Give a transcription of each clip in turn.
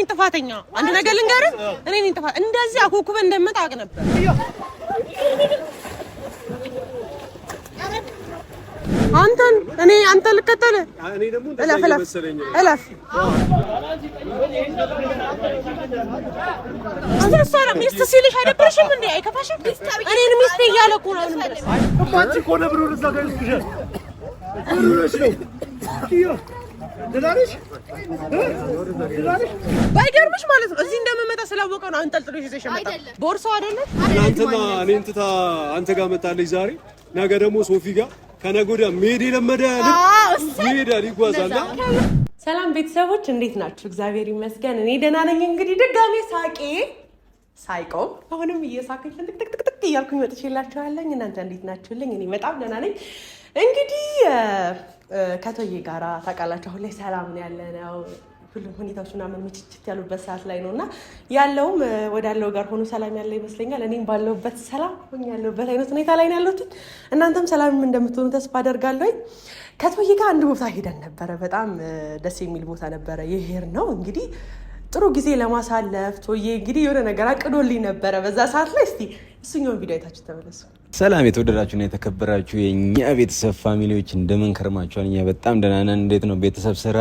ነኝ ጥፋተኛ አንድ ነገር ልንገርህ እኔ ነኝ ጥፋት እንደዚህ አኮኩበ እንደመጣ አቅ ነበር አንተ ልከተለ እኔ ደግሞ እለፍ استرسل مستسيلش هذا برشم مني أي كفاشم أنا نمستي يالك ولا نمرس ما تكون برون الزاغر سجل برون شنو كيو دلاريش بايدر مش مالت زين دم متى سلاوك أنا أنت تلتريش زي شمتة بورصة هذا أنت قامت على زاري ناقدمو صوفيقا كان أقول ميدي لما ده ميدي ريكواز الله ሰላም ቤተሰቦች እንዴት ናችሁ? እግዚአብሔር ይመስገን እኔ ደህና ነኝ። እንግዲህ ድጋሜ ሳይቆም አሁንም እየሳቀኝ ትክትክትክ እያልኩኝ መጥቼላችኋለሁ። እናንተ እንዴት ናችሁልኝ? እኔ በጣም ደህና ነኝ። እንግዲህ ከቶዬ ጋራ ታውቃላችሁ አሁን ላይ ሰላም ነው ያለነው። ሁሉም ሁኔታዎች ምናምን ምችችት ያሉበት ሰዓት ላይ ነውና ያለውም ወዳለው ጋር ሆኖ ሰላም ያለ ይመስለኛል። እኔም ባለውበት ሰላም ሆኜ ያለውበት አይነት ሁኔታ ላይ ነው ያለሁት። እናንተም ሰላም እንደምትሆኑ ተስፋ አደርጋለሁ። ከቶዬ ጋር አንድ ቦታ ሄደን ነበረ። በጣም ደስ የሚል ቦታ ነበረ። ይሄር ነው እንግዲህ ጥሩ ጊዜ ለማሳለፍ ቶዬ እንግዲህ የሆነ ነገር አቅዶልኝ ነበረ በዛ ሰዓት ላይ። እስቲ እሱኛውን ቪዲዮ አይታችሁ ተመለሱ። ሰላም የተወደዳችሁና የተከበራችሁ የኛ ቤተሰብ ፋሚሊዎች እንደምን ከርማችኋል? እኛ በጣም ደህና ነን። እንዴት ነው ቤተሰብ ስራ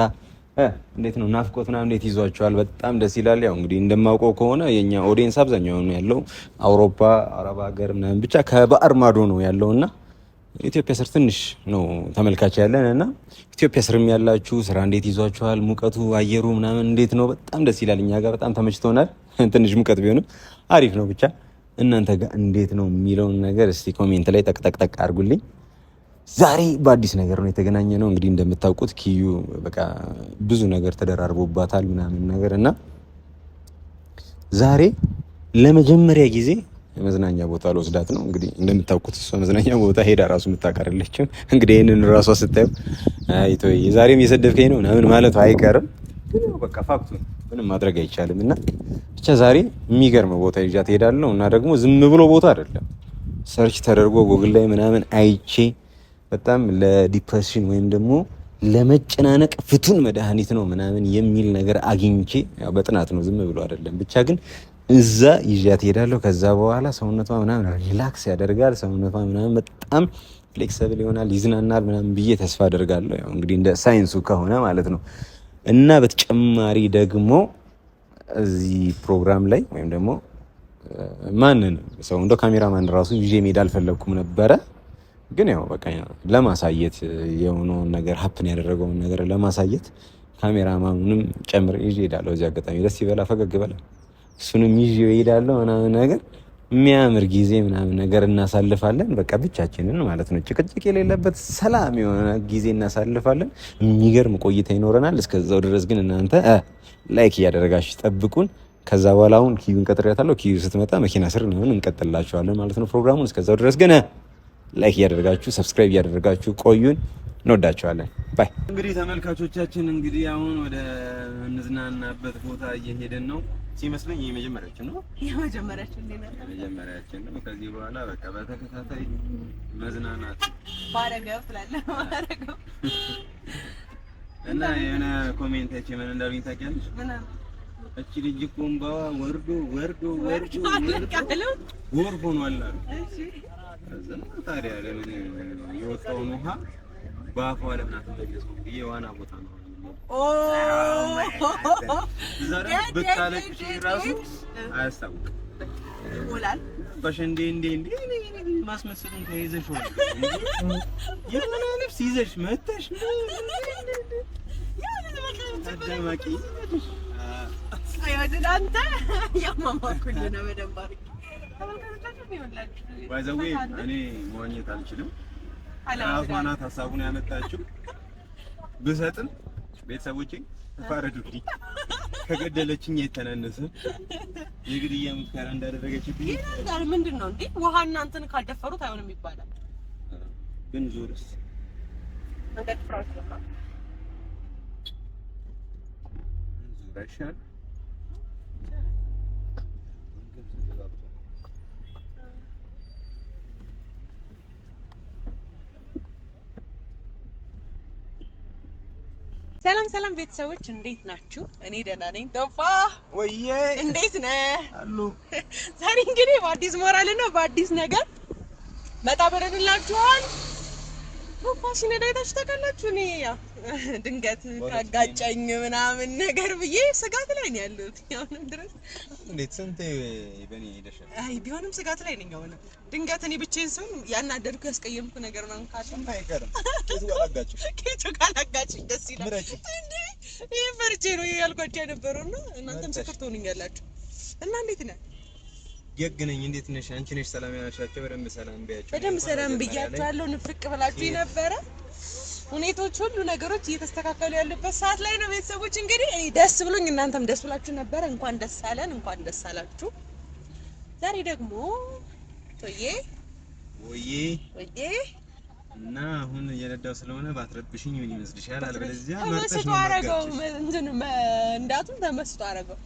እንዴት ነው? ናፍቆት ምናምን እንዴት ይዟችኋል? በጣም ደስ ይላል። ያው እንግዲህ እንደማውቀው ከሆነ የኛ ኦዲየንስ አብዛኛው ነው ያለው አውሮፓ፣ አረብ ሀገር ምናምን ብቻ ከባህር ማዶ ነው ያለውና ኢትዮጵያ ስር ትንሽ ነው ተመልካች ያለን እና ኢትዮጵያ ስርም ያላችሁ ስራ እንዴት ይዟችኋል? ሙቀቱ አየሩ ምናምን እንዴት ነው? በጣም ደስ ይላል። እኛ ጋር በጣም ተመችቶናል። ትንሽ ሙቀት ቢሆንም አሪፍ ነው። ብቻ እናንተ ጋር እንዴት ነው የሚለውን ነገር እስቲ ኮሜንት ላይ ጠቅጠቅ አድርጉልኝ። ዛሬ በአዲስ ነገር ነው የተገናኘ ነው። እንግዲህ እንደምታውቁት ኪዩ በቃ ብዙ ነገር ተደራርቦባታል ምናምን ነገር እና ዛሬ ለመጀመሪያ ጊዜ መዝናኛ ቦታ ልወስዳት ነው። እንግዲህ እንደምታውቁት እሷ መዝናኛ ቦታ ሄዳ ራሱ የምታቀርለችው እንግዲህ ይሄንን ራሷ ስታዩ አይቶይ ዛሬም እየሰደብከኝ ነው ምናምን ማለቱ አይቀርም። ግን በቃ ፋክቱ ምንም ማድረግ አይቻልም እና ብቻ ዛሬ የሚገርም ቦታ ይዣት ሄዳለሁ እና ደግሞ ዝም ብሎ ቦታ አይደለም። ሰርች ተደርጎ ጉግል ላይ ምናምን አይቼ በጣም ለዲፕሬሽን ወይም ደግሞ ለመጨናነቅ ፍቱን መድኃኒት ነው ምናምን የሚል ነገር አግኝቼ ያው በጥናት ነው ዝም ብሎ አይደለም። ብቻ ግን እዛ ይዣት ሄዳለሁ። ከዛ በኋላ ሰውነቷ ምናምን ሪላክስ ያደርጋል። ሰውነቷ ምናምን በጣም ፍሌክሲብል ይሆናል፣ ይዝናናል ምናምን ብዬ ተስፋ አደርጋለሁ። ያው እንግዲህ እንደ ሳይንሱ ከሆነ ማለት ነው። እና በተጨማሪ ደግሞ እዚህ ፕሮግራም ላይ ወይም ደግሞ ማንን ሰው እንደ ካሜራማን ራሱ ይዤ መሄድ አልፈለኩም ነበረ። ግን ያው በቃ ለማሳየት የሆነውን ነገር ሀፕን ያደረገውን ነገር ለማሳየት ካሜራማኑንም ጨምር ይዤ ሄዳለሁ። እዚህ አጋጣሚ ደስ ይበላ ፈገግ በላ እሱንም ይዤ እሄዳለሁ ምናምን ነገር የሚያምር ጊዜ ምናምን ነገር እናሳልፋለን። በቃ ብቻችንን ማለት ነው። ጭቅጭቅ የሌለበት ሰላም የሆነ ጊዜ እናሳልፋለን። የሚገርም ቆይታ ይኖረናል። እስከዛው ድረስ ግን እናንተ ላይክ እያደረጋችሁ ጠብቁን። ከዛ በኋላ አሁን ኪዩን ቀጥሬያታለሁ። ኪዩ ስትመጣ መኪና ስር ነው እንቀጥላችኋለን ማለት ነው ፕሮግራሙን። እስከዛው ድረስ ግን ላይክ እያደረጋችሁ ሰብስክራይብ እያደረጋችሁ ቆዩን። እንወዳችኋለን። ባይ። እንግዲህ ተመልካቾቻችን እንግዲህ አሁን ወደ እንዝናናበት ቦታ እየሄድን ነው ሲመስለኝ። የመጀመሪያችን ነው። ከዚህ በኋላ በቃ በተከታታይ መዝናናት ባረገው ትላለህ ባረገው እና የሆነ ኮሜንት ምን እንዳሉኝ ታውቂያለሽ? እቺ ልጅ ኮምባዋ ወርዶ ሆኗል አሉ። እዛ ታዲያ ለምን የወጣውን ውሃ ባፏ ለምን አትመለሰው? የዋና ቦታ ነው። ዛሬ በታለቅሽ ራሱ አያስታውቅም። ወላል በሽንዴ እንዴ ማስመሰሉን ተይዘሽዋል። የምን ልብስ ይዘሽ መተሽ አዳማቂ አይወድን አንተ ያማማኩኝ ነው በደንባሪ ባይዘዌ እኔ መዋኘት አልችልም። አላማናት ሐሳቡን ያመጣችው ብሰጥም ቤተሰቦቼ ተፋረዱልኝ። ከገደለችኝ የተናነሰ የግድያ ሙከራ እንዳደረገችብኝ ይላል። ምንድነው እንዴ ውሃ እናንተን ካልደፈሩት አይሆንም ይባላል። ግን ዞርስ ነገር ፍራሽ ነው ዞርሻል ሰላም ሰላም ቤተሰቦች እንዴት ናችሁ? እኔ ደህና ነኝ። ቶፋ ወይዬ እንዴት ነህ? አሉ ዛሬ እንግዲህ በአዲስ ሞራልና በአዲስ ነገር መጣ ብለንላችኋል። ቶፋ ሲነዳ አይታችሁ ታውቃላችሁ? እኔ ያው ድንገት ካጋጨኝ ምናምን ነገር ብዬ ስጋት ላይ ነው ያለሁት አሁንም ድረስ። እንዴት ስንት በኔ ሄደሻል? አይ ቢሆንም ስጋት ላይ ነኝ አሁን። ድንገት እኔ ብቻዬን ስሆን ያናደድኩ ያስቀየምኩ ነገር ምናምን ካለ አይቀርም። ኬቱ ካላጋጭኝ ደስ ይላል እንዴ። ይሄ ፈርቼ ነው ያልኳቸው የነበረውና እናንተም ምስክር ትሆኑኛላችሁ። እና እንዴት ነህ? የግነኝ እንዴት ነሽ? አንቺ ነሽ ሰላም ያላሻቸው? በደንብ ሰላም ብያቸው። በደንብ ሰላም ብያቸዋለሁ። ንፍቅ ብላችሁ ነበረ። ሁኔታዎች ሁሉ ነገሮች እየተስተካከሉ ያሉበት ሰዓት ላይ ነው ቤተሰቦች። እንግዲህ እኔ ደስ ብሎኝ እናንተም ደስ ብላችሁ ነበረ። እንኳን ደስ አለን፣ እንኳን ደስ አላችሁ። ዛሬ ደግሞ ቶዬ ወዬ እና አሁን እየነዳው ስለሆነ ባትረብሽኝ ምን ይመስልሻል? አልበለዚያ ተመስጦ አደረገው እንትን እንዳቱን ተመስጦ አደረገው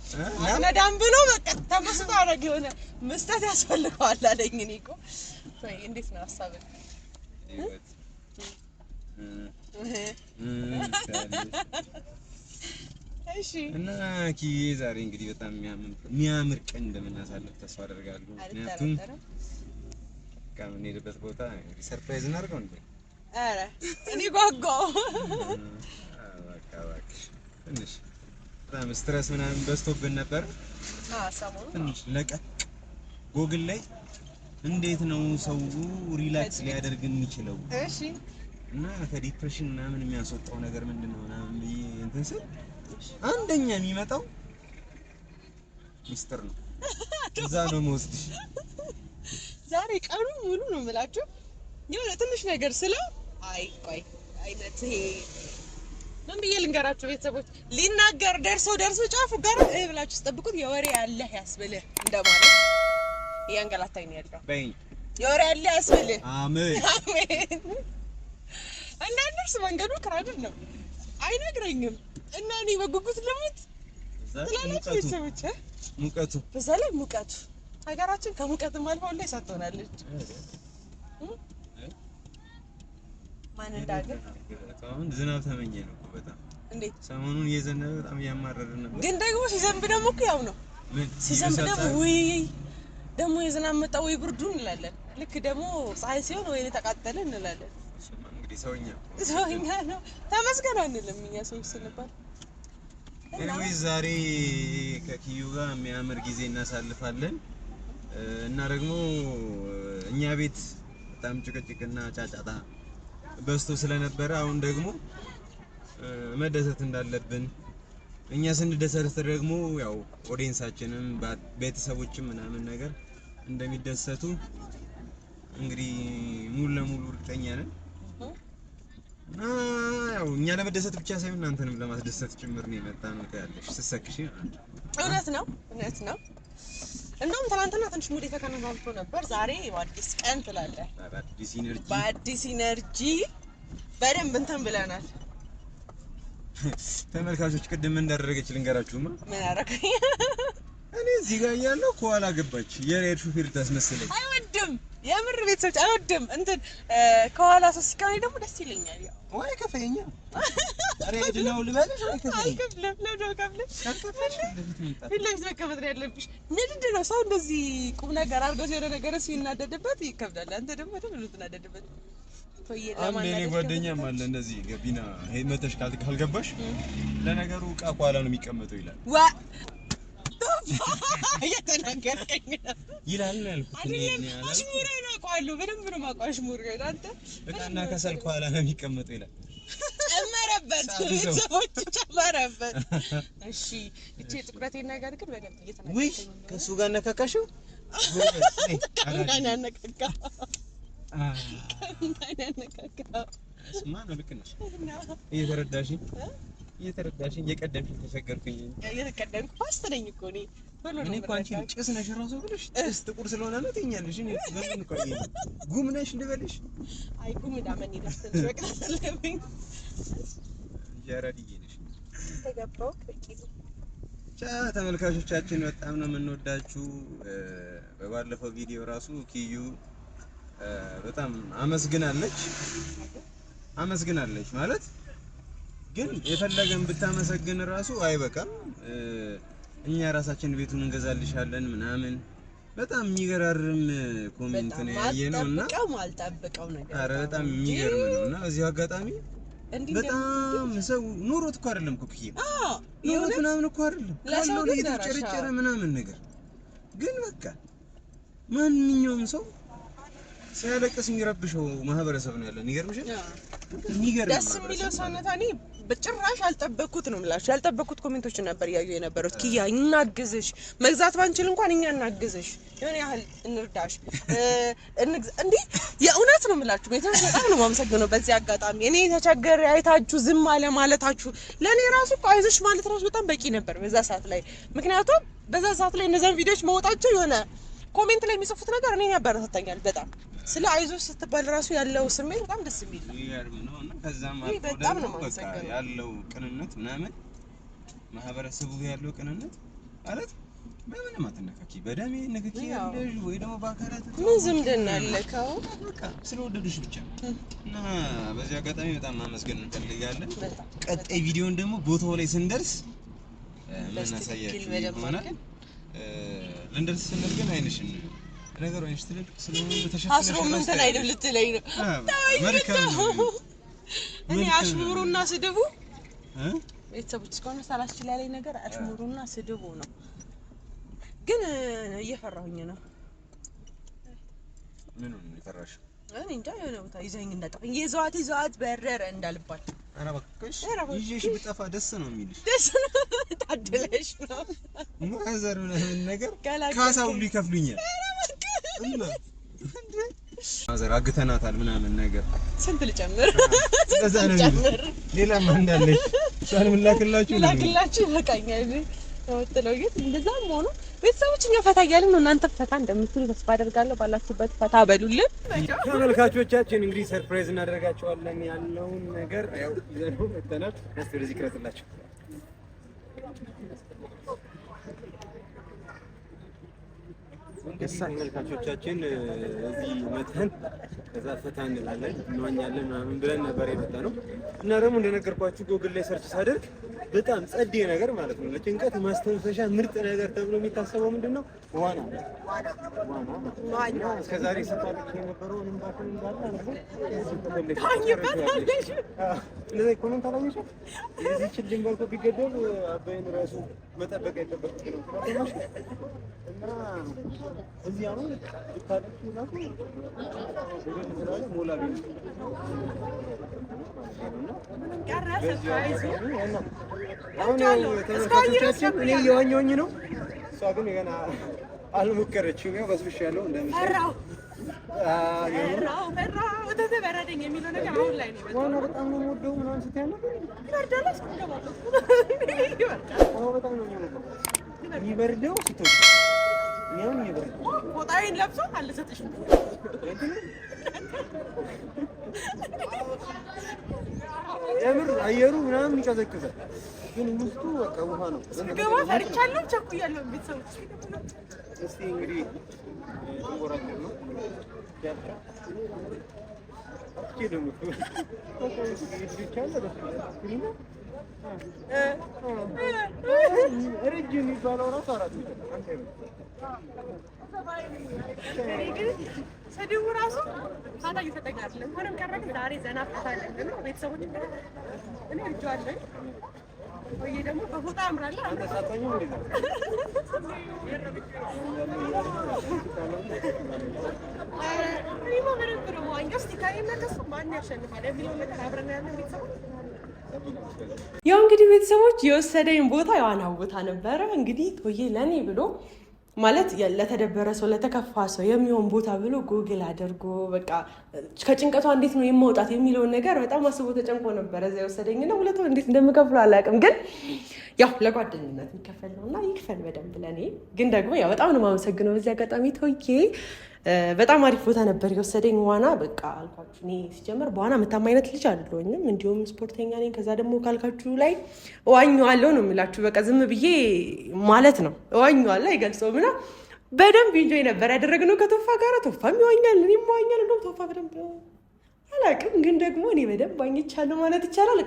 ነዳም ብሎ በቃ ተመስጦ አደረገው። የሆነ መስጠት ያስፈልገዋል አለኝ። እኔ እኮ ወይ እንዴት ነው ሀሳብህ? እሺ እና ኪዬ ዛሬ እንግዲህ በጣም የሚያምር ቀን እንደምናሳልፍ ተስፋ አደርጋለሁ። ምክንያቱም ከምንሄድበት ቦታ እንግዲህ ሰርፕራይዝ እናድርገው እንዴ? ኧረ እኔ ጓጓው። በቃ እባክሽ ትንሽ በጣም ስትረስ ምናምን በዝቶብን ነበር። ሰሞኑን ትንሽ ለቀቅ ጎግል ላይ እንዴት ነው ሰው ሪላክስ ሊያደርግ የሚችለው? እሺ እና ከዲፕሬሽን ምናምን የሚያስወጣው ነገር ምንድነው ምናምን ብዬ እንትን ስል አንደኛ የሚመጣው ሚስጥር ነው። እዛ ነው የምወስድሽ። ዛሬ ቀኑ ሙሉ ነው የምላችሁ የሆነ ትንሽ ነገር ስለ ቆይ አይነት ይሄ ምን ብዬ ልንገራችሁ ቤተሰቦች፣ ሊናገር ደርሶ ጫፉ ጋር ብላችሁ ስጠብቁት የወሬ ያለህ ያስብልህ እንደማለት እያንገላታኝ ነው ያለው። በይ የወሬ ያለህ ያስብልህ። አሜን አሜን። እንዳንደርስ መንገዱ ክራድር ነው አይነግረኝም እና እኔ በጉጉት ልሙት ትላለች ቤተሰቦች። ሙቀቱ በዛ ላይ ሙቀቱ ሀገራችን ከሙቀትም አልፎ ላይ ሳትሆናለች። ማን እንዳገር አሁን ዝናብ ተመኘ ነው እኮ በጣም እንዴት ሰሞኑን እየዘነበ በጣም እያማረርን ነበር። ግን ደግሞ ሲዘንብ ደግሞ እኮ ያው ነው ሲዘንብ ደግሞ ወይ ደግሞ የዝናብ መጣ ወይ ብርዱ እንላለን። ልክ ደግሞ ፀሐይ ሲሆን ወይ ተቃጠለ እንላለን። እንግዲህ ሰውኛ ነው ተመስገን አንልም እኛ ሰዎች ስንባል። ኤኒዌይስ ዛሬ ከኪዩ ጋር የሚያምር ጊዜ እናሳልፋለን እና ደግሞ እኛ ቤት በጣም ጭቅጭቅና ጫጫታ በዝቶ ስለነበረ አሁን ደግሞ መደሰት እንዳለብን እኛ ስንደሰት ደግሞ ያው ኦዲየንሳችንም ቤተሰቦችም ምናምን ነገር እንደሚደሰቱ እንግዲህ ሙሉ ለሙሉ እርግጠኛ ነን። እና ያው እኛ ለመደሰት ብቻ ሳይሆን እናንተንም ለማስደሰት ጭምር ነው የመጣነው። ታያለሽ ስትሰክሺ እውነት ነው። እንደውም ትናንትና ትንሽ ሙድ የተከናናብቶ ነበር። ዛሬ በአዲስ ቀን ትላለህ። በአዲስ ኢነርጂ በደንብ እንትን ብለናል። ተመልካቾች ቅድም እንዳደረገች ልንገራችሁማ። ምን አደረገኝ? እኔ እዚህ ጋር እያለሁ ከኋላ ገባች። የሬድ ሹፌር ታስመስለኝ። አይወድም የምር ቤተሰቦች አይወድም። እንትን ከኋላ ሰው ሲካኝ ደግሞ ደስ ይለኛል። ያው ወይ ከፈኛ ሬድ ነው ልበልሽ? አይከፍልም ለምን ከፍልም ፊት ለፊት መቀመጥ ነው ያለብሽ። ንድድ ነው ሰው እንደዚህ ቁም ነገር አድርገው ሲሆነ ነገር ሲናደድበት ይከብዳል። አንተ ደግሞ ነው ትናደድበት። አንድ የኔ ጓደኛም አለ እንደዚህ ገቢና መተሽ ካልገባሽ ለነገሩ ዕቃ ከኋላ ነው የሚቀመጠው ይላል። እየተናገርከኝ ይላል ነው ያልኩት። አሽሙሬ ነው አውቀዋለሁ፣ በደንብ ነው የማውቀው አሽሙሬ። አንተ ዕቃና ከሰል ከኋላ ነው የሚቀመጠው ይላል። ጨመረበት፣ ሰዎች ጨመረበት። እሺ እቺ የጥቁረቴን ነገር ግን በደንብ እየተናገርከኝ ነው። ከሱ ጋር ነካካሽው ከምን ያነካካ እስማ ነው። ልክ ነሽ። እየተረዳሽኝ እየቀደምሽኝ ተቸገርኩኝ። እየተቀደምኩ ፋስት ነኝ እኮ እኔ እኮ አንቺ ጭስ ነሽ እራሱ ብለሽ ጭስ ጥቁር ስለሆነ ነው ትኛለሽ። እኔ በምን ቆይ ጉም ነሽ ልበልሽ? አይ ጉም ዳመን ይላስተን ወቅት አለብኝ። ጀራዲዬ ነሽ ተገባው ከቂቱ ተመልካቾቻችን በጣም ነው የምንወዳችሁ። በባለፈው ቪዲዮ ራሱ ኪዩ በጣም አመስግናለች ማለት ግን የፈለገን ብታመሰግን ራሱ አይበቃም። እኛ ራሳችን ቤቱን እንገዛልሻለን ምናምን በጣም የሚገራርም ኮሜንት ነው ያየነውና ማልጠብቀው ነገር አረ በጣም የሚገርም ነውና በዚህ አጋጣሚ በጣም ሰው ኑሮት እኮ አይደለም እኮ ክዬ ኑሮት ምናምን እኮ አይደለም ካለው ላይ የተጨረጨረ ምናምን ነገር ግን በቃ ማንኛውም ሰው ሲያለቅስ የሚረብሸው ማህበረሰብ ነው ያለን። ይገርምሻል። ደስ የሚለው ሰውነታ እኔ በጭራሽ አልጠበቅኩት ነው የምላችሁ። ያልጠበቅኩት ኮሜንቶች ነበር ያዩ የነበሩት። ኪያ እናግዝሽ፣ መግዛት ባንችል እንኳን እኛ እናግዝሽ፣ የሆነ ያህል እንርዳሽ እንዴ የእውነት ነው የምላችሁ። ቤተሰብ በጣም ነው የማመሰግነው በዚህ አጋጣሚ። እኔ ተቸገረ አይታችሁ ዝም አለ ማለታችሁ ለኔ ራሱ አይዞሽ ማለት ራሱ በጣም በቂ ነበር በዛ ሰዓት ላይ። ምክንያቱም በዛ ሰዓት ላይ እነዛን ቪዲዮዎች መውጣቸው የሆነ ኮሜንት ላይ የሚጽፉት ነገር እኔን ያበረታታኛል በጣም። ስለ አይዞሽ ስትባል ራሱ ያለው ስሜት በጣም ደስ የሚል ነው። ይገርም ነው እና ከዛም በጣም ነው በቃ ያለው ቅንነት ምናምን ማህበረሰቡ ያለው ቅንነት ማለት በምንም አትነካኪ፣ በደሜ ንክኪ ያለሽ ወይ ደግሞ በአካላት ምን ዝምድና አለከው በቃ ስለወደዱሽ ብቻ እና በዚህ አጋጣሚ በጣም ማመስገን እንፈልጋለን። ቀጣይ ቪዲዮን ደግሞ ቦታው ላይ ስንደርስ ምን እናሳያችሁ ይሆናል። ልንደርስ ስንል ግን አይንሽን ነገሩ አይንሽ ትልቅ ስለሆነ ተሸፍነሽ አስሮ ምን ተናይደም ልትለኝ ነው። መልካም እኔ አሽሙሩና ስድቡ ቤተሰቦች እስካሁን ሳላስችል ያለኝ ነገር አሽሙሩና ስድቡ ነው። ግን እየፈራሁኝ ነው። ምን ነው የፈራሽው? እኔ እንጃ የሆነ ቦታ ይዘኝ እንዳጠፋኝ ይዘዋት በረረ እንዳልባችሁ። ኧረ እባክሽ ይዤሽ ብጠፋ ደስ ነው የሚልሽ። ደስ ነው ታድለሽ ነው ማዘር ምናምን ነገር ካሳ ሁሉ ይከፍሉኛል። ማዘር አግተናታል ምናምን ነገር ስንት ልጨምር? እዛ ነው ሌላም እንዳለሽ ሳልም ላክላችሁ ይበቃኛል። ተወጥለው ግን እንደዛም ሆኖ ቤተሰቦች እኛ ፈታ እያልን ነው። እናንተ ፈታ እንደምትሉ ተስፋ አደርጋለሁ። ባላችሁበት ፈታ በሉልን። ተመልካቾቻችን እንግዲህ ሰርፕራይዝ እናደርጋቸዋለን ያለውን ነገር ያው ይዘን ወጥተናል። እስቲ ወደዚህ ክረጥላችሁ ተመልካቾቻችን እዚህ መተን ከዛ ፈታ እንላለን እንዋኛለን ምናምን ብለን ነበር የመጣነው እና ደግሞ እንደነገርኳችሁ ጎግል ላይ ሰርች ሳደርግ በጣም ጸዴ ነገር ማለት ነው ለጭንቀት ማስተንፈሻ ምርጥ ነገር ተብሎ የሚታሰበው ምንድነው? ዋና። እስከዛሬ ስታልክ የነበረው እንባክን እንዳለ እንደዚህ ኮሜንት አላየሽም? እዚህ ችግኝ ባልኮ ቢገደል አባይን ራሱ መጠበቅ አይጠበቅም ነው እና እዚህ አሁን ታሪክ ነው ሞላ ቢል ተመልካቾቻችን እኔ እየዋኘሁኝ ነው። እሷ ግን ገና አልሞከረችም። ያው በስብሽ ያለው እንደምትፈራው በረደኝ የሚለው ነገር አሁን ላይ ነው። ዋና በጣም ነው የምወደው ምናምን ስትያለ ይበርዳል። በጣም ነው የሚበርደው ስትወጪ ነው የሚበርደው። ፎጣዬን ለብሶ አልሰጥሽም የምር አየሩ ምናምን ይቀዘቅዛል፣ ግን ውስጡ በቃ ውሃ ነው። ገባ ፈርቻለሁ፣ ቸኩያለሁ። ቤተሰቦች እስቲ እንግዲህ እንቆራለን ነው ያልካ አጥቂ ደግሞ ረጅም የሚባለው ራሱ አራት ስድቡ ራሱ ፋታ እየሰጠኝ አይደለም። ሆነም ቀረ ግን ዛሬ ዘና ፈታ አለን ነው ቤተሰቦች። እኔ እጇለኝ ወይ ደግሞ በፎጣ አምራለሁ። አንተ ሳታኝ እንዴ ነው ያው እንግዲህ ቤተሰቦች የወሰደኝ ቦታ የዋናው ቦታ ነበረ። እንግዲህ ቶዬ ለኔ ብሎ ማለት ለተደበረ ሰው ለተከፋ ሰው የሚሆን ቦታ ብሎ ጎግል አድርጎ በቃ ከጭንቀቷ እንዴት ነው የማውጣት የሚለውን ነገር በጣም አስቦ ተጨንቆ ነበረ እዛ የወሰደኝና ሁለቱን እንዴት እንደምከፍለው አላውቅም፣ ግን ያው ለጓደኝነት የሚከፈል ነውና ይክፈል በደንብ ለኔ። ግን ደግሞ ያው በጣም ነው የማመሰግነው በዚህ አጋጣሚ ቶዬ። በጣም አሪፍ ቦታ ነበር የወሰደኝ። ዋና በቃ አልኳችሁ እኔ ሲጀመር በዋና የምታማ አይነት ልጅ አይደለሁኝም፣ እንዲሁም ስፖርተኛ ነኝ። ከዛ ደግሞ ካልካችሁ ላይ እዋኘዋለሁ ነው የምላችሁ። በቃ ዝም ብዬ ማለት ነው እዋኘዋለሁ አይገልጸውም። እና በደንብ ኢንጆይ ነበር ያደረግነው ከቶፋ ጋር። ቶፋም ይዋኛል እኔም እዋኛለሁ። እንደውም ቶፋ በደንብ አላውቅም፣ ግን ደግሞ እኔ በደንብ ዋኝቻለሁ ማለት ይቻላል።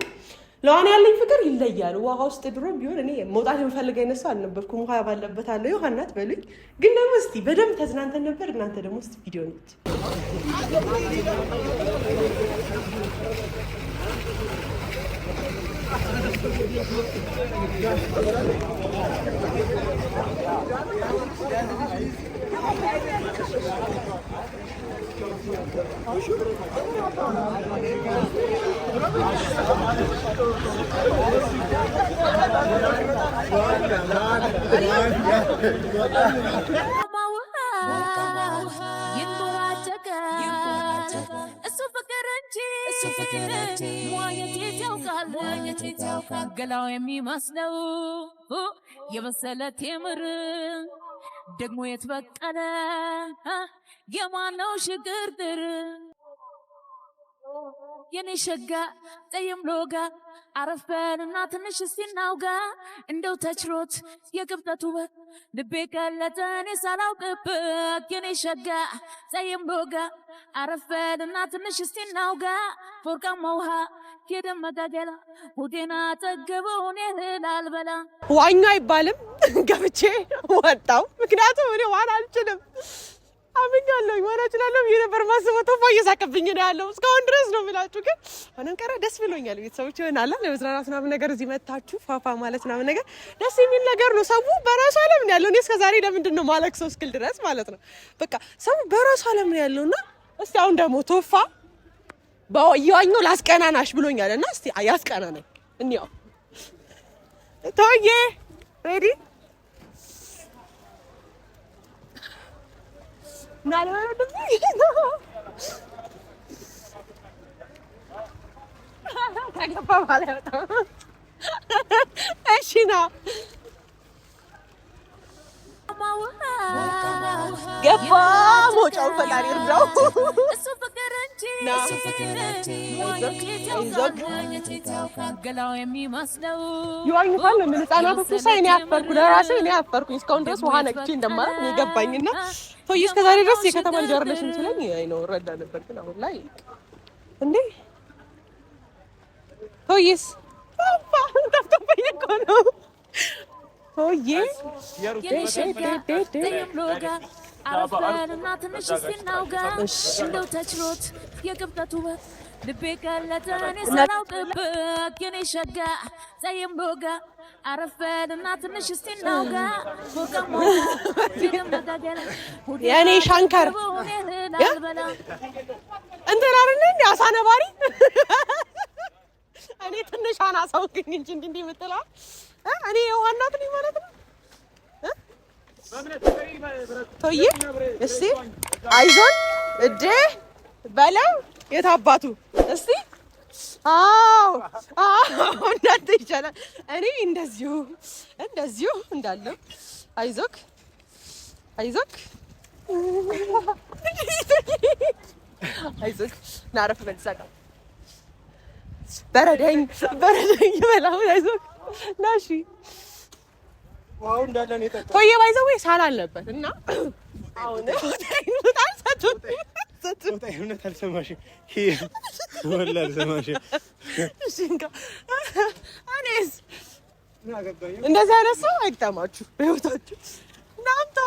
ለዋና ያለኝ ፍቅር ይለያል። ውሃ ውስጥ ድሮ ቢሆን እኔ መውጣት የምፈልግ አይነት ሰው አልነበርኩም። ውሃ ባለበት አለ ዮሐናት በሉኝ። ግን ደግሞ እስቲ በደንብ ተዝናንተን ነበር። እናንተ ደግሞ እስቲ ቪዲዮ ነች ገላው የሚመስለው የመሰለ ቴምር ደግሞ የተበቀለ የማነው ሽግርድር የኔ ሸጋ ጠይም ሎጋ አረፍ በልና ትንሽ እስቲ እናውጋ እንደው ተችሮት የቅብጠቱ ውበት ልቤ ቀለጠ እኔ ሳላውቅበት የኔ ሸጋ ጠይም ሎጋ አረፍ በልና ትንሽ እስቲ እናውጋ ወርቃማ ውሃ የደመቀ ገላ ሆዴና ጠገበው እኔ ላልበላ ዋኛ አይባልም ገብቼ ወጣው ምክንያቱም እኔ ዋና አልችልም አምኛለሁ ዋና እችላለሁ ብዬ ነበር ማስበው ተፋ እየሳቀብኝ ነው ያለው እስካሁን ድረስ ነው የምላችሁ ግን ሆነን ቀረ ደስ ብሎኛል ቤተሰቦች ይሆናል ለመዝናናት ምናምን ነገር እዚህ መታችሁ ፋፋ ማለት ምናምን ነገር ደስ የሚል ነገር ነው ሰው በራሱ ዓለም ነው ያለው እኔ እስከዛሬ ለምንድን ነው ማለቅሰው እስክል ድረስ ማለት ነው በቃ ሰው በራሱ ዓለም ነው ያለውና እስቲ አሁን ደግሞ ቶፋ በየዋኛው ላስቀናናሽ ብሎኛልና እስቲ ያስቀናናኝ እንየው ቶዬ ሬዲ ናለ እሺ ና ገባ ሞጫው ፈጣሪ እርዳው እሱ ፍቅር እንጂ ገላው የሚመስለው ይዋኝታል ምን ህፃናቶቹ ሳይኔ ያፈርኩ ለራሴ እኔ ያፈርኩ እስካሁን ድረስ ውሃ ነክቼ እንደማለት የገባኝና ቶይ እስከ ዛሬ ድረስ የከተማ ልጅ አይደለሽም ስለኝ አይ ነው ረዳ ነበር ግን አሁን ላይ እንዴ ቶይስ አባ ተፍተፈኝ እኮ ነው ቶዬ የሎጋ አረፈንና ትንሽ እስኪናውጋ እንደው ተችሮት የቅብጠቱ ውበት ልቤ ቀለጠ እኔ ሳላውቅበት የኔ ሸጋ ጸይም ሎጋ አረፈንና ትንሽ እስኪናውጋ የኔ ሻንከር እንትን አይደል አሳ ነባሪ እኔ ትንሽ አና ሰውክኝ እንጂ እንዲህ ምጥላ እኔ ዮሐናት ነኝ ማለት ነው ቶዬ እስቲ አይዞን እዴ በለው የታባቱ እስቲ አዎ እናንተ ይቻላል እኔ እንደዚሁ እንዳለው አይዞክ ናረፍ በልሳቃ በረደኝ በላው አይዞክ ናሺ ዋው እንዳለን የጠጣ ቶዬ ባይዘው ሳል አለበት እና አሁን በጣም ሰጥቶት አልሰማሽም ወላ አልሰማሽም እሺንካ እኔስ እንደዚህ አይነት ሰው አይጠማችሁ በህይወታችሁ እናንተ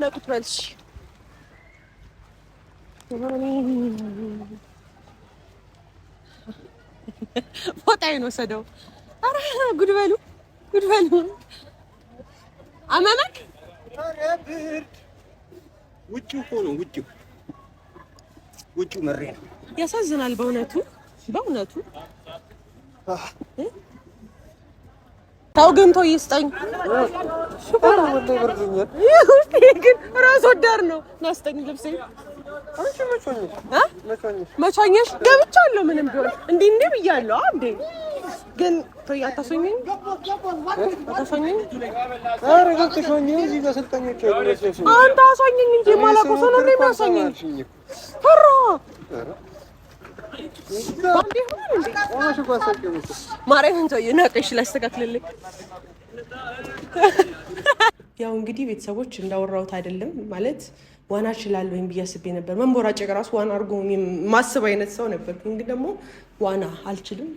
ለቁት በልሽ ፎጣዬን ወሰደው ኧረ ጉድ በሉ አመመክ ኧረ ብርድ ውጭው እኮ ነው ውጭው መሬ ነው ያሳዝናል በእውነቱ ታው ግን ቶይ ይስጠኝ ሹባራ ወደ ይወርድኛል ግን ራስ ወዳር ነው ናስጠኝ ልብሴ አንቺ መቻኘሽ ገብቻለሁ ምንም ቢሆን እንዴ ብያለሁ እንዴ ግን ቶይ አታሰኘኝ ኧረ ገብተሽኝ እዚህ በሰልጠኞች አንተ አሳኘኝ እንጂ ማላውቀው ሰው ነው የሚያሳኘኝ ፈራ ባንዴ ሆነ እንዴ ወላሽ ጓሰቀምኩ ማረኝ ቶይ ነቀሽ ላስተካክልልኝ ያው እንግዲህ ቤተሰቦች እንዳወራሁት አይደለም ማለት ዋና እችላለሁ ብዬ አስቤ ነበር። መንቦራጨቅ ራሱ ዋና አድርጎ ማስብ አይነት ሰው ነበርኩኝ። ግን ደግሞ ዋና አልችልም፣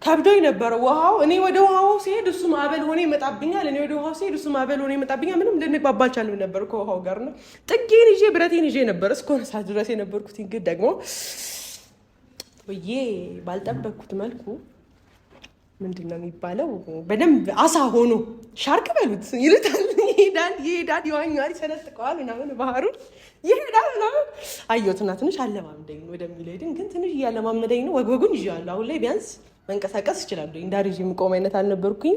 ከብዶኝ ነበረ ውሃው። እኔ ወደ ውሃው ሲሄድ እሱ ማዕበል ሆነ ይመጣብኛል፣ እኔ ወደ ውሃው ሲሄድ እሱ ማዕበል ሆነ ይመጣብኛል። ምንም ልንግባባ አልቻልንም ነበር ከውሃው ጋር ነው። ጥጌን ይዤ ብረቴን ይዤ ነበር እስከሆነ ሰዓት ድረስ የነበርኩት። ግን ደግሞ ወዬ ባልጠበቅኩት መልኩ ምንድን ነው የሚባለው በደንብ አሳ ሆኖ ሻርክ በሉት ይሉታል። ይሄዳል ይዋኛል፣ ይሰነጥቀዋል ምናምን ባህሩን ይሄዳል ምናምን አየሁትና ትንሽ አለማመደኝ ወደሚለው ሄድን። ግን ትንሽ እያለማመደኝ ነው። ወግወጉን ይዤዋለሁ። አሁን ላይ ቢያንስ መንቀሳቀስ እችላለሁ። እንዳሪዥ የምቆም አይነት አልነበርኩኝ።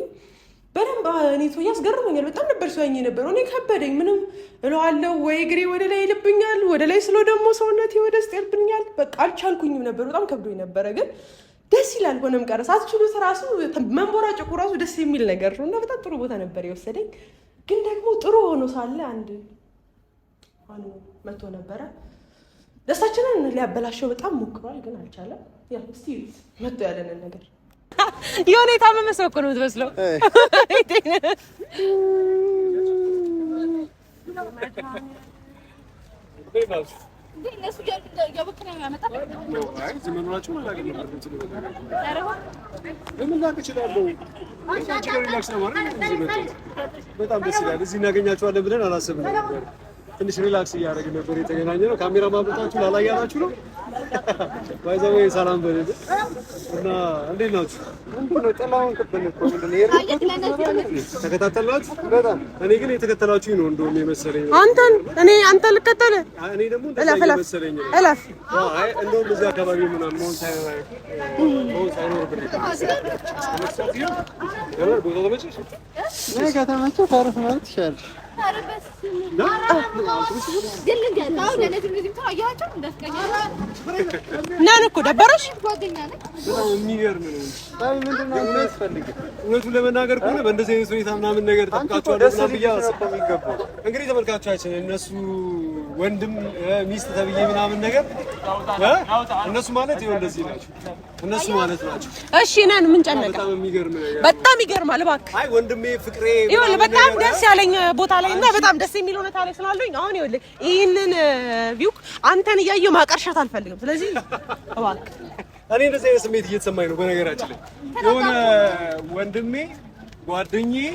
በደንብ እኔቶ ያስገርመኛል። በጣም ነበር ሲዋኝ ነበረው። እኔ ከበደኝ። ምንም እለዋለሁ ወይ እግሬ ወደ ላይ ይልብኛል፣ ወደ ላይ ስሎ ደግሞ ሰውነቴ ወደ ውስጥ ይልብኛል። በቃ አልቻልኩኝም ነበር። በጣም ከብዶኝ ነበረ። ግን ደስ ይላል። ሆነም ቀረ ሳትችሉት ራሱ መንቦራጨቁ ራሱ ደስ የሚል ነገር ነው እና በጣም ጥሩ ቦታ ነበር የወሰደኝ። ግን ደግሞ ጥሩ ሆኖ ሳለ አንድ መቶ ነበረ። ደስታችንን ሊያበላሸው በጣም ሞክሯል፣ ግን አልቻለም። ያ እስቲ መቶ ያለንን ነገር የሆነ የታመመ ሰው እኮ ነው የምትመስለው። በጣም ደስ ይላል። እዚህ እናገኛቸዋለን ብለን አላሰብንም ነበር። ትንሽ ሪላክስ እያደረግን ነበር የተገናኘ ነው። ካሜራ ማብጣችሁ ላላያላችሁ ነው ባይዘው ሰላም በለኝ እና እንዴት ናችሁ? ምንድነው ጥላውን ከበነ እኮ ምንድነው ተከታተላችሁ? በጣም እኔ ግን የተከተላችሁኝ ነው እንደውም የመሰለኝ ነው። አንተ ልከተለ እኔ ደግሞ እንደዛ የመሰለኝ ነው። አይ እንደውም እዚህ አካባቢ ምናምን መሆን ሳይኖር ብሬ ቦታ ተመቸሽ? እኔ ከተመቸው ታረፍ ማለት ይሻላል። ናን እኮ ደበረሽ? በጣም የሚገርም ነው። እውነቱን ለመናገር ከሆነ በእንደዚህ አይነት ሁኔታ ምናምን ነገር ጠብቃችኋለሁ ምናምን ብዬ አስቤ ገባሁ። እንግዲህ ተመልካቾቻችን እነሱ ወንድም ሚስት ተብዬ ምናምን ነገር እነሱ ማለት ይኸው እንደዚህ ናቸው። እነሱ ማለት ናቸው። እሺ ናን ምን ጨነቀ? በጣም የሚገርም ነገር በጣም ይገርማል። እባክህ አይ ወንድሜ ፍቅሬ ይኸውልህ በጣም ደስ ያለኝ ቦታ ላይ እና በጣም ደስ የሚል ሁኔታ ላይ ስላለኝ አሁን ይኸውልህ ይሄንን ቪው አንተን እያየሁ ማቀርሻት አልፈልግም። ስለዚህ እባክህ እኔ እንደዚህ አይነት ስሜት እየተሰማኝ ነው። በነገራችን ላይ የሆነ ወንድሜ ጓደኛዬ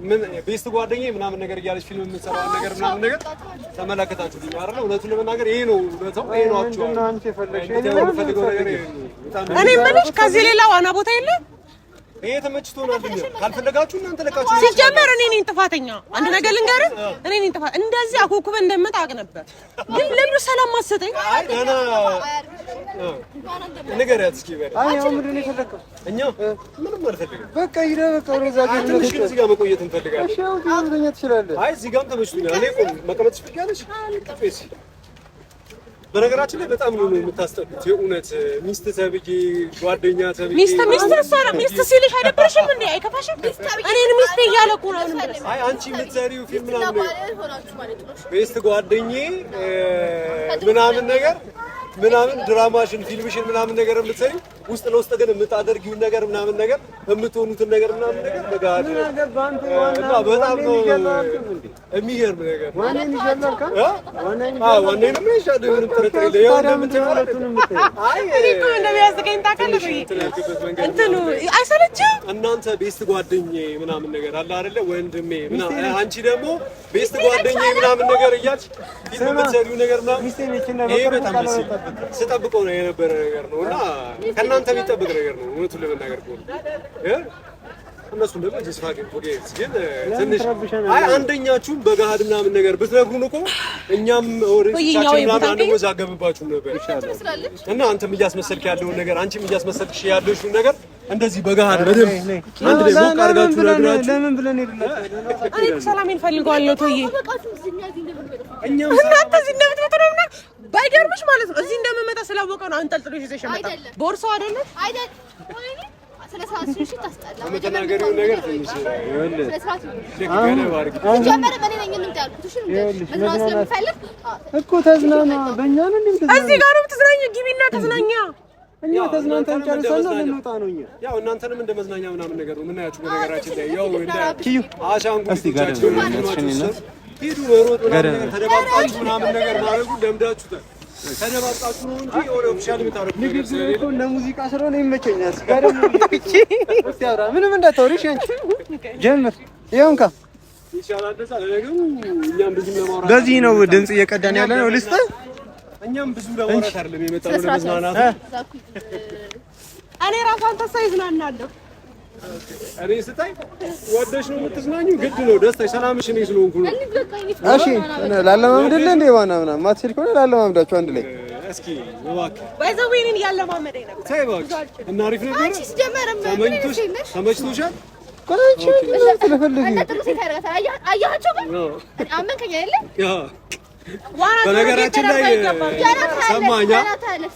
ምን ቤስት ጓደኛዬ ምናምን ነገር እያለች ፊልም የምትሰራው ነገር ምናምን ነገር ተመለከታችሁልኝ አይደል? እውነቱን ለመናገር ይሄ ነው እውነታው። ይሄ ነው አክቹዋሊ አንተ የፈለግሽው ነገር ይሄ ነው። እኔ የምልሽ ከዚህ ሌላ ዋና ቦታ የለም? ይሄ ተመችቶናል። ካልፈለጋችሁ እናንተ ለቃችሁ። ሲጀመር እኔ ነኝ ጥፋተኛ። አንድ ነገር ልንገርህ፣ እኔ ነኝ ጥፋት። እንደዚህ አኮኩበ እንደመጣ አውቅ ነበር፣ ግን ለምን ሰላም ማሰጠኝ? አይ ገና ንገሪያት እስኪ በል። አይ አሁን ምንድን ነው የፈለከው? እኛ ምንም አልፈልግም። በቃ ሂድ በቃ ወደዛ ጋር ትንሽ እዚህ ጋር መቆየት እንፈልጋለን። እሺ አሁን ትመኛ ትችላለህ። አይ እዚህ ጋርም ተመችቶኛል። እኔ ቆም መቀመጥ ትፈልጊያለሽ? ጥፌስ በነገራችን ላይ በጣም ነው የምታስጠሉት። የእውነት ሚስት ተብዬ ጓደኛ ተብዬ ሚስት ሲልሽ አይደብርሽም እንዴ? አይከፋሽም? እኔን ሚስት እያለ እኮ ነው። አይ አንቺ የምትሰሪው ፊልም ምናምን ቤስት ጓደኛዬ ምናምን ነገር ምናምን ድራማሽን ፊልምሽን ምናምን ነገር የምትሰሪው ውስጥ ለውስጥ ግን የምታደርጊውን ነገር ምናምን ነገር የምትሆኑትን ነገር ምናምን ነገር በጋድ በጣም ነው የሚገርም ነገር ነው። ዋናዬን ይሻላል ካል ዋናዬንም ይሻላል። ምንም ጥርጥር የለም። ያው እንደምትሆኑትንም አይ እኔ እኮ እንደሚያስቀኝ ታውቃለህ። እንትኑ አይሰለችም? እናንተ ቤስት ጓደኛዬ ምናምን ነገር አለ አይደለ? ወንድሜ ምናምን አንቺ ደግሞ ቤስት ጓደኛዬ ምናምን ነገር እያልሽ ፊልም የምትሰሪው ነገር ምናምን ይሄ በጣም ደስ ይላል። ስጠብቀው ነው የነበረ ነገር ነው እና ከእናንተ የሚጠብቅ ነገር ነው እውነቱን ለመናገር ከሆነ እነሱን ደግሞ ጀስፋ ግን ትንሽ አይ አንደኛችሁም በገሃድ ምናምን ነገር ብትነግሩን እኮ እኛም ኦሬንታችን ምናምን አንወዛገብባችሁም ነበር እና አንተም እያስመሰልክ ያለውን ነገር አንቺም እያስመሰልክሽ ያለሽውን ነገር እንደዚህ በገሃድ በደምብ አንድ ላይ ሞቅ አድርጋችሁ ነግራችሁ ለምን ብለን ሄድላችሁ? እኔ ሰላሜን ፈልገዋለሁ። ቶዬ እኛም እናንተ እዚህ እንደምትመጡ ነው እና ባይገርምሽ ማለት ነው እዚህ እንደምመጣ ስላወቀ ነው አንጠልጥሎ ይዘሽ መጣ። ቦርሳው አይደለም ተናገሪው ነገር ትንሽ ይኸውልህ እኮ ተዝናና። በእኛ ነው እንዴ? እዚህ ጋር ነው የምትዝናኝ። ግቢና ተዝናኛ። እኛ ተዝናንተን ጨርሰን ልንወጣ ነው። እኛ ያው እናንተንም እንደ መዝናኛ ምናምን ነገር ነው የምናያችሁ። በነገራችን ላይ ያው እንደ አሻንጉሊቶቻችሁ ሂዱ መሮጥ ምናምን ነገር ተደባብቃችሁ ምናምን ነገር ማድረጉ ለምዳችሁታል። ተደባብቃችሁ ነው እንጂ ወደ ኦፊሻል የምታረጉት ነገር ስለሌለ እኮ እንደ ሙዚቃ ስለሆነ ይመቸኛል። ጋር ደግሞ እስቲ አውራ ምንም እንዳታወሪሽ አንቺ ጀምር። ይኸውንካ ይሻላል እንደዛ ለነገሩ እኛም ብዙ ለማውራት በዚህ ነው ድምጽ እየቀዳን ያለ ነው ልስጥ እኛም ብዙ ለማውራት አይደለም የመጣው ለመዝናናት። እኔ ራሱ አንተ ሳይዝናናለሁ እኔ ስታይ ወደሽ ነው የምትዝናኙ። ግድ ነው ደስታሽ ሰላምሽ እኔ ስለሆንኩ ነው። እሺ ላለማምድልህ እንደ ዋና ምናምን ማትችል ከሆነ ላለማምዳችሁ አንድ ላይ እስኪ እባክህ ባይዘዌን ያለማመደኝ ነበር። ተይ እባክህ እና አሪፍ ነበር። አንቺ ሲጀመርም ተመችቶሻል? ቆንጆ ስለፈልግ በነገራችን ላይ ሰማኛ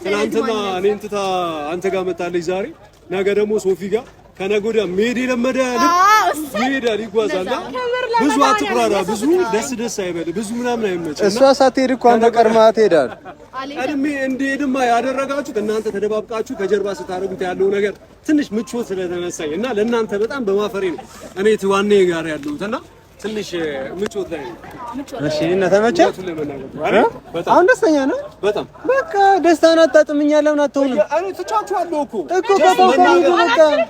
ትናንትና እኔን ትታ አንተ ጋር መጣለች ዛሬ ነገ ደግሞ ሶፊ ጋር ከነገ ወዲያ መሄድ የለመደ ይሄዳል ይጓዛል። ብዙ አትኩራራ፣ ብዙ ደስ አይበል፣ ብዙ ምናምን አይመችም። እሷ ሳትሄድ እኮ አንተ ቀድማ ትሄዳል። ቀድሜ እንድሄድማ ያደረጋችሁት እናንተ ተደባብቃችሁ ከጀርባ ስታደርጉት ያለው ነገር ትንሽ ምቾት ስለተነሳኝ እና ለእናንተ በጣም በማፈሬ ነው እኔ ትዋኔ ጋር ያለሁት እና ትንሽ ምቾት ላይ ነው። እሺ እና ተመቸ? አሁን ደስተኛ ነው በጣም በቃ ደስታን አጣጥምኛለሁ። ለምን አትሆንም? እኔ ትቻችኋለሁ እኮ በቃ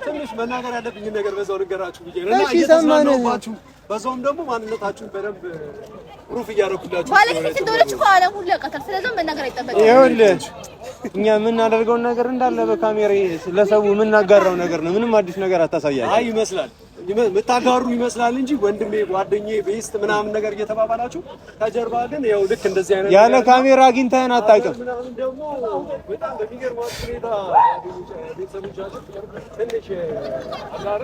ትንሽ መናገር ያለብኝ ነገር በዛው ንገራችሁ ብዬ ነው እና እየተዝናናችሁ በዛውም ደግሞ ማንነታችሁን በደንብ ፕሩፍ እያደረኩላችሁ ባለፊት እንደሆነች እኮ ዓለም ሁሉ ያውቃታል። ስለዚህ መናገር አይጠበቅም። ይኸውልህ እኛ የምናደርገውን ነገር እንዳለ በካሜራ ለሰው የምናጋራው ነገር ነው። ምንም አዲስ ነገር አታሳያለህ። አይ ይመስላል የምታጋሩ ይመስላል እንጂ ወንድሜ፣ ጓደኛዬ፣ ቤስት ምናምን ነገር እየተባባላችሁ ከጀርባ ግን ያው ልክ እንደዚህ አይነት ያለ ካሜራ አግኝተህን አታውቅም። ምናምን ደግሞ በጣም በሚገርም ሁኔታ ቤተሰቦቻችን ትንሽ አጋር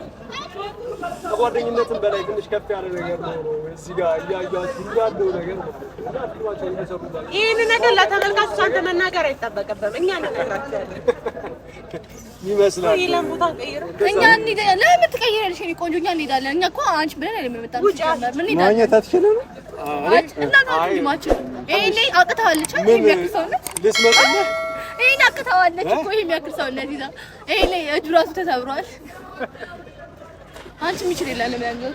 ከጓደኝነትም በላይ ትንሽ ከፍ ያለ ነገር ነው እዚህ ጋር እያያችሁ ያለው ነገር ነው። ይህን ነገር ለተመልካቾች አንተ መናገር አይጠበቅብህም። እኛ እንነግራቸዋለን ይመስላል። ይሄን ቦታ ቀይር እኛ እንሄዳለን። ለምን ትቀይራለሽ? እኔ ቆንጆ እኛ እንሄዳለን። እኛ እኮ አንቺ ብለን አይደለም የመጣነው። ምን እንሄዳለን? ማግኘት አትችልም? እና ታዲያ ይሄኔ አቅታለች የሚያክል ሰውነት ልስመጥልህ ይሄኔ አቅታዋለች እኮ የሚያክል ሰውነት ይዛ ይሄኔ እጁ ራሱ ተሰብሯል። አንቺ የሚችል የለም ለምን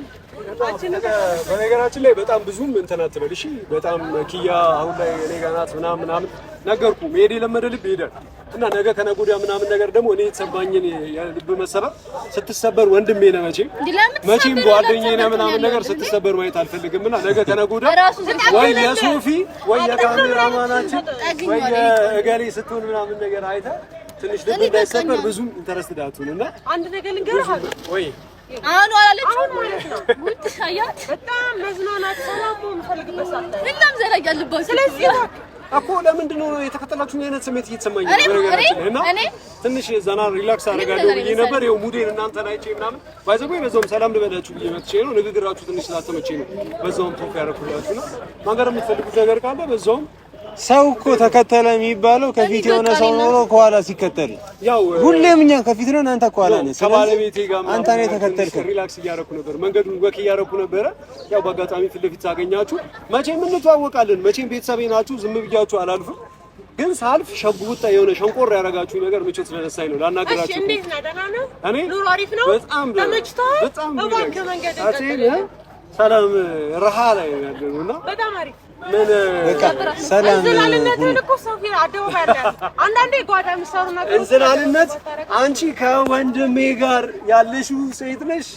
በነገራችን ላይ በጣም ብዙም እንትን አትበል እሺ። በጣም ኪያ አሁን ላይ እኔ ጋር ናት ምናምን ነገርኩ መሄድ የለመደ ልብ ይሄዳል እና ነገ ከነገ ወዲያ ምናምን ነገር ደግሞ እኔ የተሰማኝን ልብ መሰበር ስትሰበር ወንድሜ ነህ መቼም ጓደኛዬ ነህ ምናምን ነገር ስትሰበር ማየት አልፈልግም እና ነገ ከነገ ወዲያ ወይ የሶፊ ወይ የካሜራማናችን ወይ የእገሌ ስትሆን ምናምን ነገር አይተህ ትንሽ ልብ እንዳይሰበር ብዙም ኢንተረስትድ አትሁን እና አንድ ነገር ልንገርህ ወይ አሁን አላለችው ማለት ነው ጉድ አያት በጣም መዝናናት ሰላም መሆን ፈልግበት ሰዓት እናም ዘራጅ አለባት። ስለዚህ እኮ ለምንድን ነው የተከተላችሁኝ አይነት ስሜት እየተሰማኝ ነው በነገራችን እና ትንሽ ዘና ሪላክስ አደርጋለሁ ብዬ ነበር። ይኸው ሙዴን እናንተን አይቼ ምናምን ባይዘጎኝ በዛውም ሰላም ልበላችሁ ብዬ መጥቼ ነው። ንግግራችሁ ትንሽ ስላልተመቸኝ ነው በዛውም ፕሩፍ ያደረኩላችሁ ነው። ማንገር የምትፈልጉት ነገር ካለ በዛውም ሰው እኮ ተከተለ የሚባለው ከፊት የሆነ ሰው ኖሮ ከኋላ ሲከተል ያው ሁሌም እኛ ከፊት ነን፣ አንተ ከኋላ ነህ። ከባለቤቴ ጋር አንተ ነህ የተከተልከው። ሪላክስ እያደረኩ ነበር፣ መንገዱን ወክ እያደረኩ ነበረ። ያው በአጋጣሚ ፊት ለፊት ሳገኛችሁ መቼም እንተዋወቃለን፣ መቼም ቤተሰቤ ናችሁ፣ ዝም ብያችሁ አላልፍም። ግን ሳልፍ ሸጉጣ የሆነ ሸንቆር ያረጋችሁ ነገር ምቾት ስለነሳኝ ነው ላናገራችሁ። እሺ እንዴት ነህ? ደህና ነህ? እኔ ኑሮ አሪፍ ነው? በጣም ተመችቶሃል? በጣም እባክህ መንገድ ሰላም ረሃ ላይ ያለውና በጣም አሪፍ ምን በቃ ሰላም እንዝላልነትን እኮ ሶፊ አደባባይ አለ። አንዳንዴ ጓዳ የሚሰሩ ነገር እንዝላልነት አንቺ ከወንድሜ ጋር ያለሽው ሴት ነሽ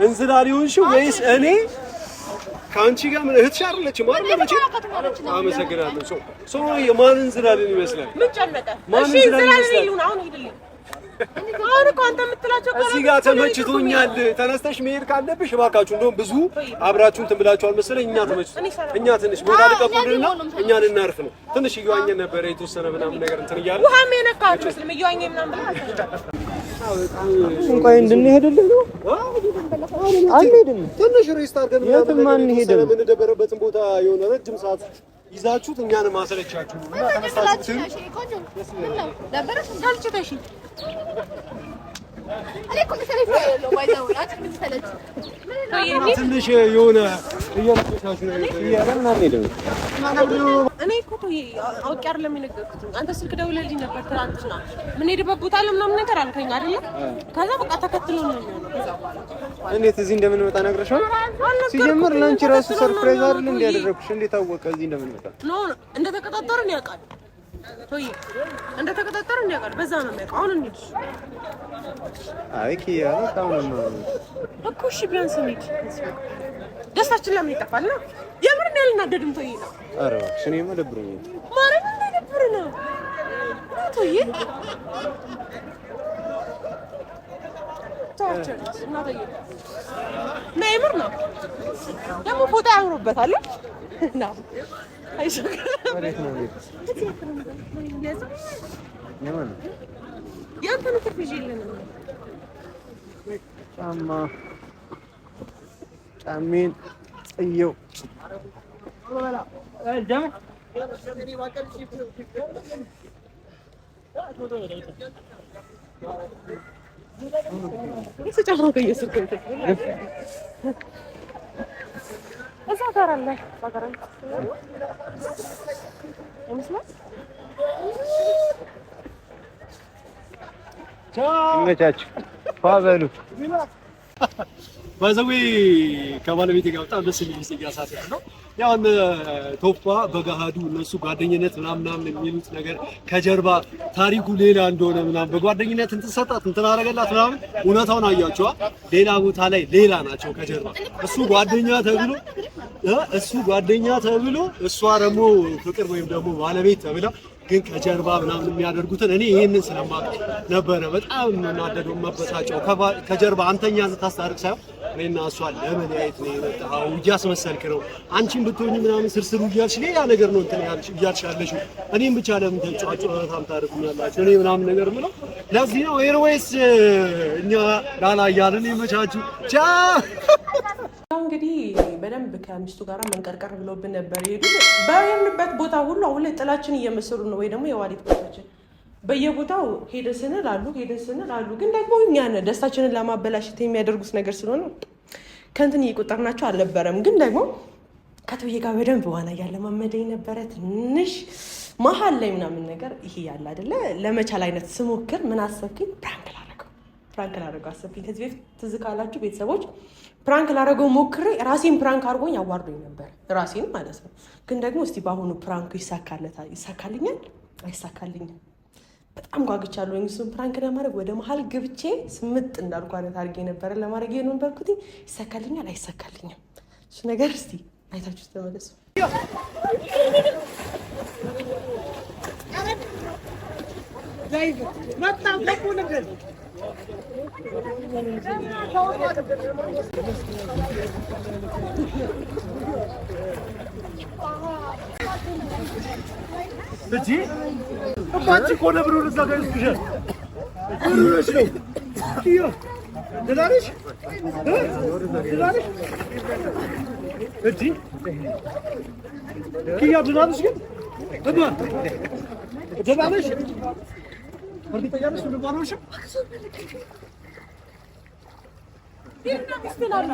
እንዝላል ይሆንሽው ወይስ እኔ ከአንቺ ጋር ምን እህትሽ አይደለችም አይደል? አመሰግናለሁ። ሶ የማን እንዝላልን ይመስላል? ምን ጨነቀ? እሺ እንዝላልን ይሉን አሁን ሂድልኝ። አሁን እኮ አንተ የምትላቸው እዚህ ጋር ተመችቶኛል። ተነስተሽ መሄድ ካለብሽ እባካችሁ፣ እንደውም ብዙ አብራችሁን እንትን ብላችኋል መሰለኝ። እኛ ትንሽ ቦታ ልቀቁልና እኛ ልናርፍ ነው። ትንሽ እየዋኘን ነበረ የተወሰነ ምናምን ነገር እንትን እያለ ውሃም የነካችሁ መስልም እየዋኘ ምናምን እንኳን እንድንሄድልህ ነው። አንሄድም። ትንሽ ሬስት አድርገን የትም አንሄድም። የምንደበረበትን ቦታ የሆነ ረጅም ሰዓት ይዛችሁት እኛን ማሰለቻችሁ እና ተነሳችሁ እኔ እኮ መሰለኝ ነው ባይዛው አንቺ ምን ትሰለች ትንሽ የሆነ እየለቀሳችሁ ነው ለምን አንሄድም? እኔ እኮ አውቄ አይደለም የነገርኩት። አንተ ስልክ ደውለልኝ ነበር ትናንትና ምን ሄድበት ቦታ አለ ምናምን ነገር አልከኝ አይደለ? ከዛ በቃ ተከትሎ ነው የሚሆነው። ከዛ በኋላ እንዴት እዚህ እንደምንመጣ ነግረሻል? ሲጀምር ለአንቺ ራሱ ሰርፕራይዝ አይደል እንዴ ያደረኩሽ? እንዴት አወቀ እዚህ እንደምንመጣ? ኖ እንደተቀጣጠርን ያውቃል። ቶይ እንደተቀጣጠርን ያውቃል። በዛ ነው የሚያውቀው። አሁን እንሂድ። አይ ኪያ ታውንም እኮ እሺ ቢያንስ እንሂድ። ደስታችን ለምን ይጠፋል? ነው የምር ነው ያልናደድም። ቶይ ነው ኧረ እባክሽ እኔማ ደብሮኛል። ማረም እንደደብር ነው ቶይ ታውቻለሽ እና ቶይ ነው የምር ነው ደግሞ ፎቶ ያምሩበታል ነው አይዞህ ወዴት ነው የማን ያንተን ትፍጂ ይልን ጫሜን እየው እዛ ጋር አለ ይመስላል። ይመቻችሁ ፋበሉ ባይዘዌ ከባለቤቴ ጋር በጣም ደስ የሚል ጊዜ እያሳለፍን ነው። ያው ቶፓ በገሃዱ እነሱ ጓደኝነት ምናምን የሚሉት ነገር ከጀርባ ታሪኩ ሌላ እንደሆነ ምናምን በጓደኝነት እንትን ሰጣት እንትን አደረገላት ምናምን እውነታውን አያቸዋ ሌላ ቦታ ላይ ሌላ ናቸው ከጀርባ እሱ ጓደኛ ተብሎ እሷ ደግሞ ፍቅር ወይም ደግሞ ባለቤት ተብላ ግን ከጀርባ ምናምን የሚያደርጉትን እኔ ይሄንን ስለማውቅ ነበረ በጣም እናደደው መበሳጨው ከጀርባ አንተኛ ስታስታርቅ ሳይሆን እኔና እሷ ለመለያየት ነው የመጣው እያስመሰልክ ነው አንቺን ብትሆኚ ምናምን ስርስሩ እያልሽ ሌላ ነገር ነው እንትን እያልሽ ያለሽው እኔም ብቻ ለምን ተጫጫታም ታደርጉኛላችሁ እኔ ምናምን ነገር ምለው ለዚህ ነው ኤርዌይስ እኛ ላላ እያልን የመቻችሁ ቻ እንግዲህ በደንብ ከሚስቱ ጋር መንቀርቀር ብሎብን ነበር የሄዱት። በየንበት ቦታ ሁሉ አሁን ላይ ጥላችን እየመሰሉ ነው ወይ ደግሞ የዋሊት ቦታችን በየቦታው ሄደን ስንል አሉ። ግን ደግሞ እኛን ደስታችንን ለማበላሸት የሚያደርጉት ነገር ስለሆነ ከእንትን እየቆጠርናቸው አልነበረም። ግን ደግሞ ከትብዬ ጋር በደንብ ዋና እያለማመደኝ ነበረ። ትንሽ መሀል ላይ ምናምን ነገር ይሄ ያለ አይደለ ለመቻል አይነት ስሞክር ምን አሰብኩኝ? ፕራንክ ላደረገው አሰብኩኝ። ከዚህ በፊት ትዝ ካላችሁ ቤተሰቦች ፕራንክ ላደረገው ሞክሬ ራሴን ፕራንክ አድርጎኝ አዋርዶኝ ነበር፣ ራሴን ማለት ነው። ግን ደግሞ እስቲ በአሁኑ ፕራንኩ ይሳካልኛል አይሳካልኝም? በጣም ጓግቻለሁ። እሱን ፕራንክ ለማድረግ ወደ መሀል ገብቼ ስምጥ እንዳልኩ አይነት አድርጌ ነበረ ለማድረግ የነበርኩት። ይሳካልኛል አይሳካልኝም? እሱ ነገር እስቲ አይታችሁ ተመለሱ። እጂ አባጭ ኮነ ብሩ ለዛጋይ ስኩሻል ብሩሽ ነው ኪዮ ደላሪሽ እጂ ኪያ ደላሪሽ ግን ደላሪሽ እርግጠኛ ነሽ እንደባለሽ ዲና ሚስተላል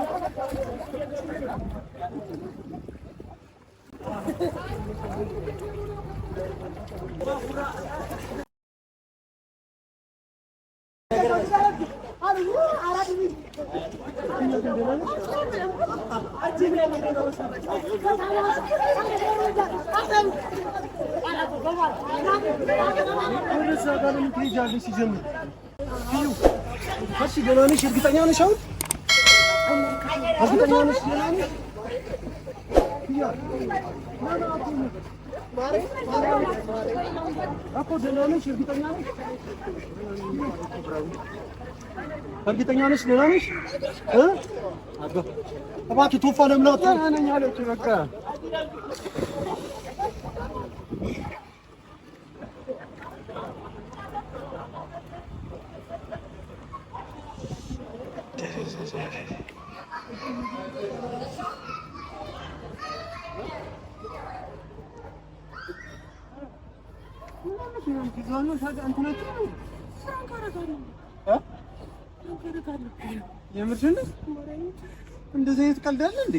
እርግጠኛ ነሽ? ደህና ነሽ? እባክህ ቶፋ ለምን አትሆንም? ደህና ነኝ አለች። በቃ የምርሽን እንደዚህ አይነት ቀልድ አለ እንዴ?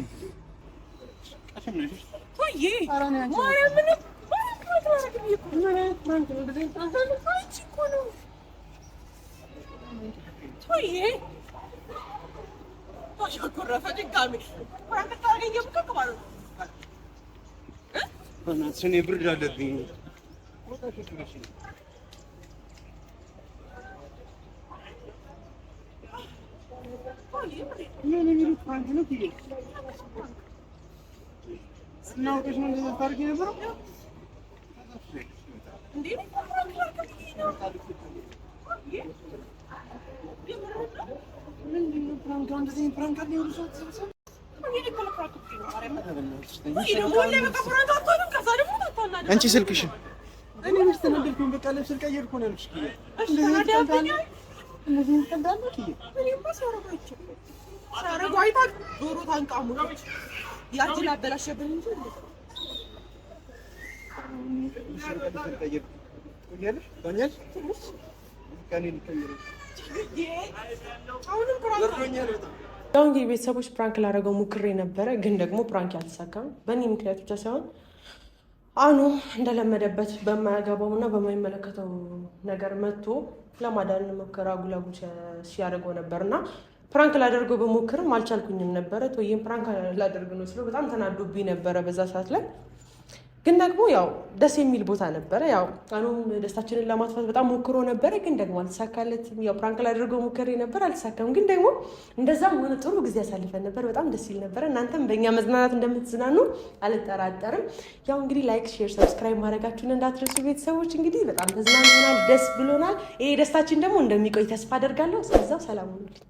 እኔ ብርድ አለብኝ። እናውቅሽ ነው እንደዚህ ታርጊ ነበር እንዴ? አንቺ ስልክሽን እኔ ምን ተነደልኩኝ? በቃ ልብስ ቀየርኩ ነው ያልኩሽ። ያው እንግዲህ ቤተሰቦች ፕራንክ ላደረገው ሙክሬ ነበረ፣ ግን ደግሞ ፕራንክ ያልተሳካም በእኔ ምክንያት ብቻ ሳይሆን አኑ እንደለመደበት በማያገባውና በማይመለከተው ነገር መጥቶ ለማዳን መከራ ጉላጉል ሲያደርገው ነበርና ፕራንክ ላደርገው በሞክርም አልቻልኩኝም ነበረ። ወይም ፕራንክ ላደርግ ነው ስለው በጣም ተናዶብኝ ነበረ በዛ ሰዓት ላይ። ግን ደግሞ ያው ደስ የሚል ቦታ ነበረ። ያው አኑም ደስታችንን ለማጥፋት በጣም ሞክሮ ነበረ፣ ግን ደግሞ አልተሳካለትም። ያው ፕራንክ ላደርገው ሞክሬ ነበር፣ አልተሳካም። ግን ደግሞ እንደዛም ሆነ ጥሩ ጊዜ ያሳልፈን ነበር። በጣም ደስ ይል ነበረ። እናንተም በእኛ መዝናናት እንደምትዝናኑ አልጠራጠርም። ያው እንግዲህ ላይክ፣ ሼር፣ ሰብስክራይብ ማድረጋችሁን እንዳትረሱ ቤተሰቦች። እንግዲህ በጣም ተዝናንተናል፣ ደስ ብሎናል። ይሄ ደስታችን ደግሞ እንደሚቆይ ተስፋ አደርጋለሁ። እስከዛው ሰላም ሁኑልኝ።